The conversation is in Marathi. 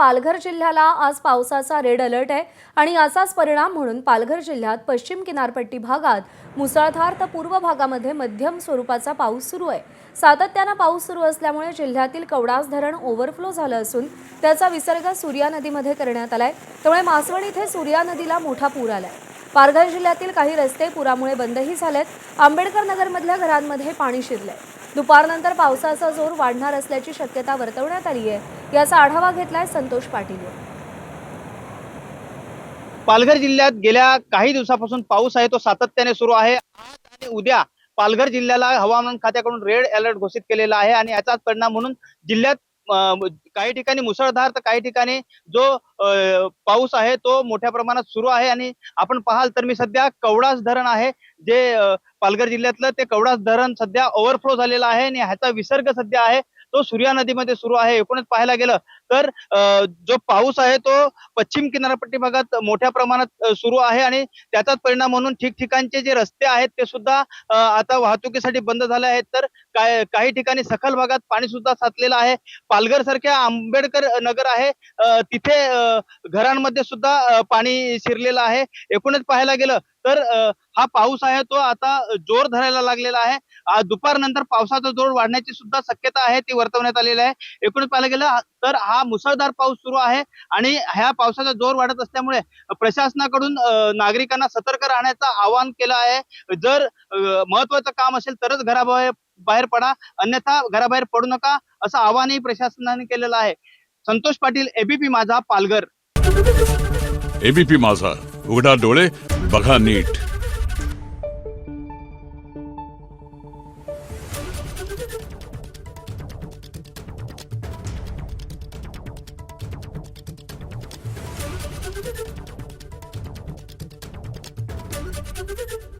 पालघर जिल्ह्याला आज पावसाचा रेड अलर्ट आहे आणि असाच परिणाम म्हणून पालघर जिल्ह्यात पश्चिम किनारपट्टी भागात मुसळधार तर पूर्व भागामध्ये मध्यम स्वरूपाचा पाऊस सुरू आहे। सातत्याने पाऊस सुरू असल्यामुळे जिल्ह्यातील कवडास धरण ओव्हरफ्लो झालं असून त्याचा विसर्ग सूर्या नदीमध्ये करण्यात आलाय। त्यामुळे मासवण इथे सूर्या नदीला मोठा पूर आलाय। पालघर जिल्ह्यातील काही रस्ते पुरामुळे बंदही झालेत। आंबेडकर नगरमधल्या घरांमध्ये पाणी शिरलंय। दुपारनंतर पावसाचा जोर वाढणार असल्याची शक्यता वर्तवण्यात आली आहे। याचा आढावा घेतलाय संतोष पाटील। पालघर जिल्ह्यात गेल्या काही दिवसापासून पाऊस आहे तो सातत्याने सुरू आहे। आज आणि उद्या पालघर जिल्ह्याला हवामान खात्याकडून रेड अलर्ट घोषित केलेला आहे आणि याचाच परिणाम म्हणून जिल्ह्यात काही ठिकाणी मुसळधार तर काही ठिकाणी जो पाऊस आहे तो मोठ्या प्रमाणात सुरू आहे। आणि आपण पाहाल तर मी सध्या कवडास धरण आहे जे पालघर जिल्ह्यातलं ते कवडास धरण सध्या ओव्हरफ्लो झालेलं आहे आणि ह्याचा विसर्ग सध्या आहे तो सूर्या नदीमध्ये सुरू आहे। एकूणच पाहायला गेलं तर जो पाऊस आहे तो पश्चिम किनारपट्टी भागात मोठ्या प्रमाणात सुरू आहे आणि त्याचाच परिणाम म्हणून ठिकठिकाणचे जे रस्ते आहेत ते सुद्धा आता वाहतुकीसाठी बंद झाले आहेत। तर काही ठिकाणी सखल भागात पाणी सुद्धा साचलेलं आहे। पालघर सारख्या आंबेडकर नगर आहे तिथे घरांमध्ये सुद्धा पाणी शिरलेलं आहे। एकूणच पाहायला गेलं तर हा पाऊस आहे तो आता जोर धरायला लागलेला आहे। दुपारनंतर पावसाचा जोर वाढण्याची सुद्धा शक्यता आहे ती वर्तवण्यात आलेली आहे। एकूणच पाहायला गेलं तर हा मुसळधार पाऊस सुरू आहे आणि ह्या पावसाचा जोर वाढत असल्यामुळे प्रशासनाकडून नागरिकांना सतर्क राहण्याचं आवाहन केलं आहे। जर महत्वाचं काम असेल तरच घराबाहेर पडा, अन्यथा घराबाहेर पडू नका असं आवाहनही प्रशासनाने केलेलं आहे। संतोष पाटील, एबीपी माझा, पालघर। एबीपी माझा, उघडा डोळे बघा नीट। Thank you.